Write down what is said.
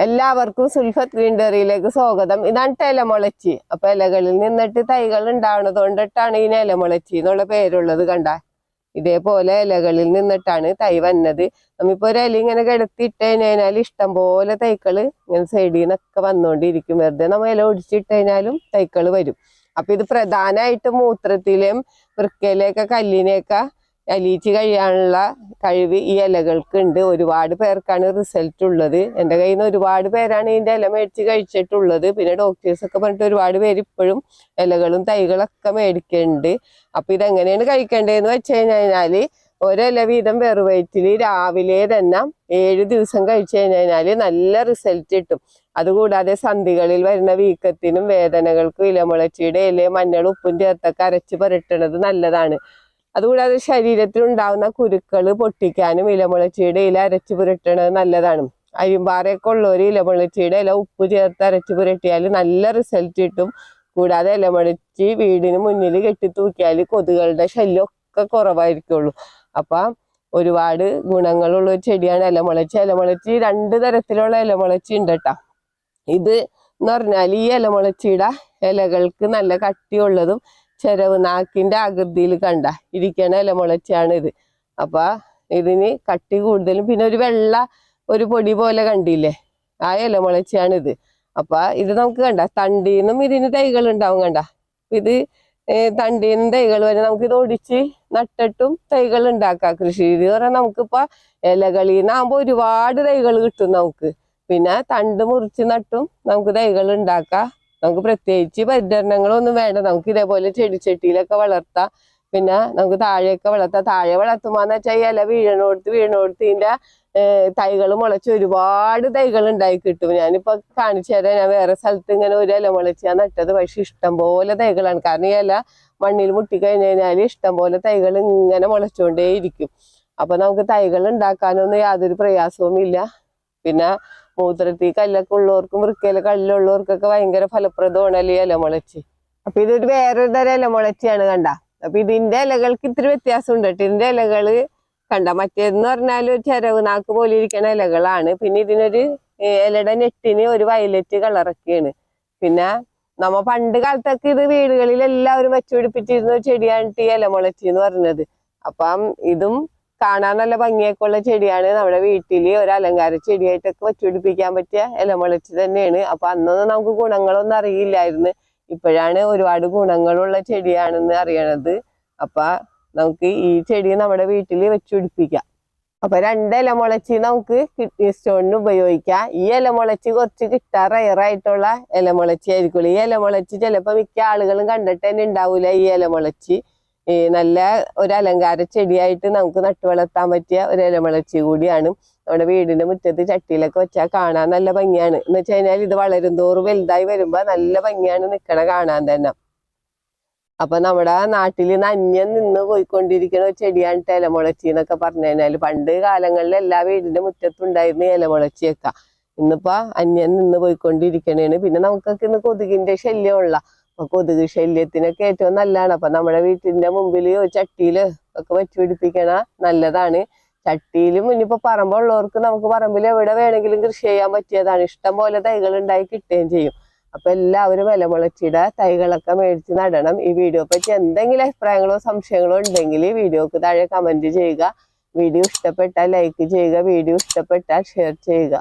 എല്ലാവർക്കും സുൽഫത്ത് ഗ്രീൻ ഡയറിയിലേക്ക് സ്വാഗതം. ഇതാണ് ഇലമുളച്ചി. അപ്പൊ ഇലകളിൽ നിന്നിട്ട് തൈകൾ ഉണ്ടാവുന്നത് കൊണ്ടിട്ടാണ് ഈ ഇലമുളച്ചി എന്നുള്ള പേരുള്ളത്. കണ്ട, ഇതേപോലെ ഇലകളിൽ നിന്നിട്ടാണ് തൈ വന്നത്. നമ്മിപ്പോ ഒരു ഇല ഇങ്ങനെ കിടത്തിയിട്ട് കഴിഞ്ഞാൽ ഇഷ്ടം പോലെ തൈക്കള് ഇങ്ങനെ സൈഡിൽ നിന്നൊക്കെ വന്നുകൊണ്ടിരിക്കും. വെറുതെ നമ്മ ഇല ഒടിച്ചിട്ട് കഴിഞ്ഞാലും തൈക്കള് വരും. അപ്പൊ ഇത് പ്രധാനമായിട്ടും മൂത്രത്തിലെയും വൃക്കയിലെയൊക്കെ കല്ലിനെയൊക്കെ അലിയിച്ച് കഴിയാനുള്ള കഴിവ് ഈ ഇലകൾക്ക് ഉണ്ട്. ഒരുപാട് പേർക്കാണ് റിസൾട്ട് ഉള്ളത്. എൻ്റെ കയ്യിൽ നിന്ന് ഒരുപാട് പേരാണ് ഇതിൻ്റെ ഇല മേടിച്ച് കഴിച്ചിട്ടുള്ളത്. പിന്നെ ഡോക്ടേഴ്സ് ഒക്കെ പറഞ്ഞിട്ട് ഒരുപാട് പേര് ഇപ്പോഴും ഇലകളും തൈകളൊക്കെ മേടിക്കുന്നുണ്ട്. അപ്പൊ ഇതെങ്ങനെയാണ് കഴിക്കേണ്ടതെന്ന് വെച്ച് കഴിഞ്ഞാല് ഒരില വീതം വെറുവയറ്റിൽ രാവിലെ തന്നെ 7 ദിവസം കഴിച്ചു കഴിഞ്ഞാല് നല്ല റിസൾട്ട് കിട്ടും. അതുകൂടാതെ സന്ധികളിൽ വരുന്ന വീക്കത്തിനും വേദനകൾക്കും ഇലമുളച്ചിയുടെ ഇലയും മഞ്ഞളും ഉപ്പും ചേർത്തൊക്കെ അരച്ച് പുരട്ടണത് നല്ലതാണ്. അതുകൂടാതെ ശരീരത്തിൽ ഉണ്ടാവുന്ന കുരുക്കള് പൊട്ടിക്കാനും ഇലമുളച്ചിയുടെ ഇല അരച്ച് പുരട്ടണത് നല്ലതാണ്. അരിമ്പാറയൊക്കെ ഉള്ളവര് ഇലമുളച്ചിയുടെ ഇല ഉപ്പ് ചേർത്ത് അരച്ച് പുരട്ടിയാൽ നല്ല റിസൾട്ട് കിട്ടും. കൂടാതെ ഇലമുളച്ചി വീടിന് മുന്നിൽ കെട്ടി തൂക്കിയാൽ കൊതുകളുടെ ശല്യം ഒക്കെ കുറവായിരിക്കുള്ളൂ. അപ്പൊ ഒരുപാട് ഗുണങ്ങളുള്ള ഒരു ചെടിയാണ് ഇലമുളച്ചി. ഇലമുളച്ചി 2 തരത്തിലുള്ള ഇലമുളച്ചി ഉണ്ട് കേട്ടോ. ഇത് എന്ന് പറഞ്ഞാൽ ഈ ഇലമുളച്ചിയുടെ ഇലകൾക്ക് നല്ല കട്ടിയുള്ളതും ചെരവ് നാക്കിന്റെ ആകൃതിയിൽ കണ്ട ഇരിക്കണ ഇലമുളച്ചാണ് ഇത്. അപ്പൊ ഇതിന് കട്ടി കൂടുതലും പിന്നെ ഒരു വെള്ള ഒരു പൊടി പോലെ കണ്ടില്ലേ, ആ ഇലമുളച്ചാണ് ഇത്. അപ്പൊ ഇത് നമുക്ക് കണ്ട തണ്ടീന്നും ഇതിന് തൈകൾ ഉണ്ടാവും. കണ്ട, ഇത് തണ്ടീന്നും തൈകൾ വരെ നമുക്ക് ഇത് ഒടിച്ച് നട്ടിട്ടും തൈകൾ ഉണ്ടാക്കാം. കൃഷി രീതി പറഞ്ഞാൽ നമുക്കിപ്പോ ഇലകളിൽ നിന്നാകുമ്പോ ഒരുപാട് തൈകൾ കിട്ടും നമുക്ക്. പിന്നെ തണ്ട് മുറിച്ച് നട്ടും നമുക്ക് തൈകൾ ഉണ്ടാക്കാം. നമുക്ക് പ്രത്യേകിച്ച് പരിചരണങ്ങളൊന്നും വേണ്ട. നമുക്ക് ഇതേപോലെ ചെടിച്ചട്ടിയിലൊക്കെ വളർത്താം. പിന്നെ നമുക്ക് താഴെയൊക്കെ വളർത്താം. താഴെ വളർത്തുമ്പോന്ന് വെച്ചാൽ ഇല വീഴണോടത്ത് ഇതിന്റെ തൈകൾ മുളച്ച് ഒരുപാട് തൈകൾ ഉണ്ടായി കിട്ടും. ഞാനിപ്പോ കാണിച്ചു തരാം. ഞാൻ വേറെ സ്ഥലത്ത് ഇങ്ങനെ ഒരു ഇല മുളച്ചാ നട്ടത്. പക്ഷെ ഇഷ്ടം പോലെ തൈകളാണ്. കാരണം ഈ ഇല മണ്ണിൽ മുട്ടിക്കഴിഞ്ഞു കഴിഞ്ഞാൽ ഇഷ്ടം പോലെ തൈകൾ ഇങ്ങനെ മുളച്ചുകൊണ്ടേ ഇരിക്കും. അപ്പൊ നമുക്ക് തൈകൾ ഉണ്ടാക്കാനൊന്നും യാതൊരു പ്രയാസവും ഇല്ല. പിന്നെ മൂത്രത്തിൽ കല്ലൊക്കെ ഉള്ളവർക്കും വൃക്കയിലെ കല്ലുള്ളവർക്കൊക്കെ ഭയങ്കര ഫലപ്രദമാണല്ലോ ഈ ഇലമുളച്ചി. അപ്പൊ ഇതൊരു വേറൊരു തരം ഇലമുളച്ചിയാണ്. കണ്ട, അപ്പൊ ഇതിന്റെ ഇലകൾക്ക് ഇത്തിരി വ്യത്യാസം ഉണ്ട് കേട്ടോ. ഇതിന്റെ ഇലകള് കണ്ട, മറ്റേതെന്ന് പറഞ്ഞാൽ ഒരു ചെരവ് നാക്ക് പോലെ ഇരിക്കുന്ന ഇലകളാണ്. പിന്നെ ഇതിനൊരു ഇലയുടെ നെറ്റിന് ഒരു വയലറ്റ് കളറൊക്കെയാണ്. പിന്നെ നമ്മ പണ്ട് കാലത്തൊക്കെ ഇത് വീടുകളിൽ എല്ലാവരും വെച്ചുപിടിപ്പിച്ചിരുന്ന ഒരു ചെടിയാണ് ഈ ഇലമുളച്ചി എന്ന് പറഞ്ഞത്. അപ്പം ഇതും കാണാൻ നല്ല ഭംഗിയൊക്കെ ഉള്ള ചെടിയാണ്. നമ്മുടെ വീട്ടില് ഒരു അലങ്കാര ചെടിയായിട്ടൊക്കെ വെച്ചുപിടിപ്പിക്കാൻ പറ്റിയ ഇലമുളച്ചി തന്നെയാണ്. അപ്പൊ അന്നൊന്നും നമുക്ക് ഗുണങ്ങളൊന്നും അറിയില്ലായിരുന്നു. ഇപ്പോഴാണ് ഒരുപാട് ഗുണങ്ങളുള്ള ചെടിയാണെന്ന് അറിയണത്. അപ്പൊ നമുക്ക് ഈ ചെടി നമ്മുടെ വീട്ടിൽ വെച്ചുപിടിപ്പിക്കാം. അപ്പൊ 2 ഇലമുളച്ചി നമുക്ക് കിഡ്നി സ്റ്റോണിന് ഉപയോഗിക്കാം. ഈ ഇലമുളച്ചി കുറച്ച് കിട്ടാൻ റയറായിട്ടുള്ള ഇലമുളച്ചി ആയിരിക്കുള്ളൂ. ഈ ഇലമുളച്ചി ചിലപ്പോ മിക്ക ആളുകളും കണ്ടിട്ട് തന്നെ ഉണ്ടാവൂല. ഈ ഇലമുളച്ചി നല്ല ഒരു അലങ്കാര ചെടിയായിട്ട് നമുക്ക് നട്ടു വളർത്താൻ പറ്റിയ ഒരു ഇലമുളച്ചി കൂടിയാണ്. നമ്മുടെ വീടിന്റെ മുറ്റത്ത് ചട്ടിയിലൊക്കെ വെച്ചാൽ കാണാൻ നല്ല ഭംഗിയാണ്. എന്ന് വെച്ച് കഴിഞ്ഞാൽ ഇത് വളരും തോറും വലുതായി വരുമ്പോ നല്ല ഭംഗിയാണ് നിക്കണ കാണാൻ തന്നെ. അപ്പൊ നമ്മുടെ നാട്ടിൽ നിന്ന് അന്യം നിന്ന് പോയിക്കൊണ്ടിരിക്കുന്ന ഒരു ചെടിയാണ് ഇലമുളച്ചി എന്നൊക്കെ പറഞ്ഞു കഴിഞ്ഞാല്. പണ്ട് കാലങ്ങളിൽ എല്ലാ വീടിന്റെ മുറ്റത്തുണ്ടായിരുന്ന ഇലമുളച്ചിയൊക്കെ ഇന്നിപ്പോ അന്യം നിന്ന് പോയിക്കൊണ്ടിരിക്കണേണ്. പിന്നെ നമുക്കൊക്കെ ഇന്ന് കൊതുകിന്റെ ശല്യമുള്ള, അപ്പൊ കൊതുക് ശല്യത്തിനൊക്കെ ഏറ്റവും നല്ലതാണ്. അപ്പൊ നമ്മുടെ വീട്ടിന്റെ മുമ്പില് ചട്ടിയില് ഒക്കെ വെച്ചുപിടിപ്പിക്കണ നല്ലതാണ്. ചട്ടിയിലും ഇനിയിപ്പോ പറമ്പുള്ളവർക്ക് നമുക്ക് പറമ്പിൽ എവിടെ വേണമെങ്കിലും കൃഷി ചെയ്യാൻ പറ്റിയതാണ്. ഇഷ്ടം പോലെ തൈകൾ ഉണ്ടായി കിട്ടുകയും ചെയ്യും. അപ്പൊ എല്ലാവരും ഇലമുളച്ചിയുടെ തൈകളൊക്കെ മേടിച്ച് നടണം. ഈ വീഡിയോ പറ്റി എന്തെങ്കിലും അഭിപ്രായങ്ങളോ സംശയങ്ങളോ ഉണ്ടെങ്കിൽ വീഡിയോക്ക് താഴെ കമന്റ് ചെയ്യുക. വീഡിയോ ഇഷ്ടപ്പെട്ടാൽ ലൈക്ക് ചെയ്യുക. വീഡിയോ ഇഷ്ടപ്പെട്ടാൽ ഷെയർ ചെയ്യുക.